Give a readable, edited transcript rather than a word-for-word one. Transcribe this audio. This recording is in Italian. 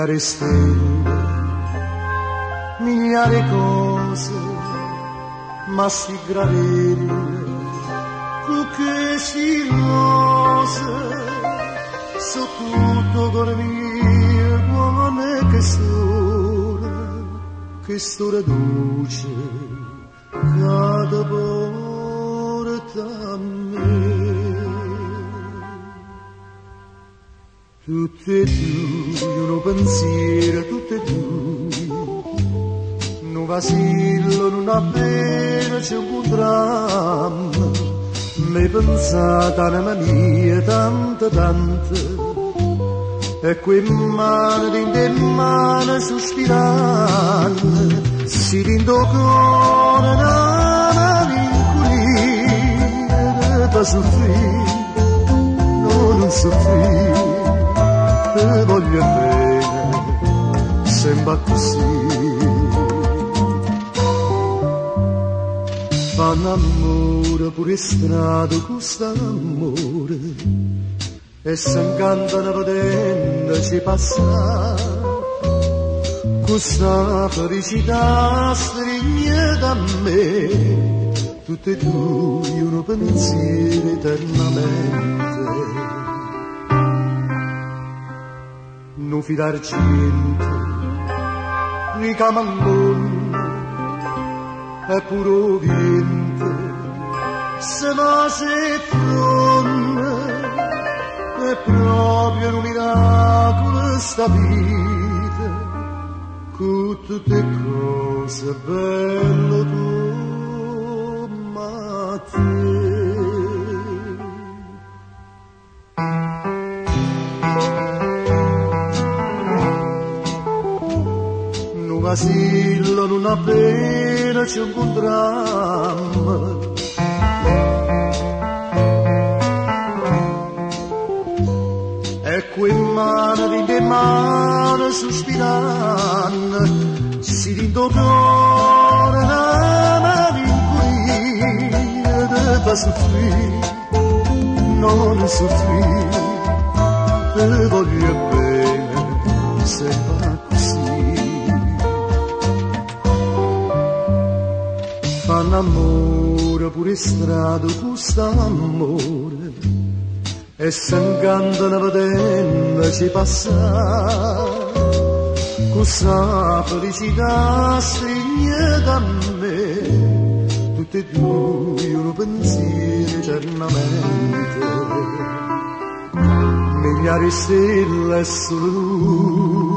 migliaia stelle, migliaia cose, ma si gravelle, tu che si rose, so tutto con mio buone che storia dolce, cada porta a me. Tutte e due, uno pensiero, tutte e due, non vacillo, non appena c'è un contratto, mi pensata una mia, tante, e quei mani in mani sospirando, si rindocò una malinconia, per soffrire, no, non soffrire. Te voglio bene, sembra così. Fanno amore pure strada, questo amore, e si incantano vedendoci passare. Questa felicità stringe da me, tutte e due uno pensiero eternamente. Non fidarci niente, ni camallone, è puro viente, se va se fronte, è proprio un miracolo sta vita, con tutte cose belle come te. Vasillo non appena ci incontrammo, e quei mani di mani sospirando, si rindocò una malinconia, da soffrire, non soffrire, te voglio bene, se va così. Fanno amore pure strada, questo amore, e si incantano vedendoci passare. Questa felicità stringe da me, tutte e due uno pensiero eternamente. Migliaia stelle e solo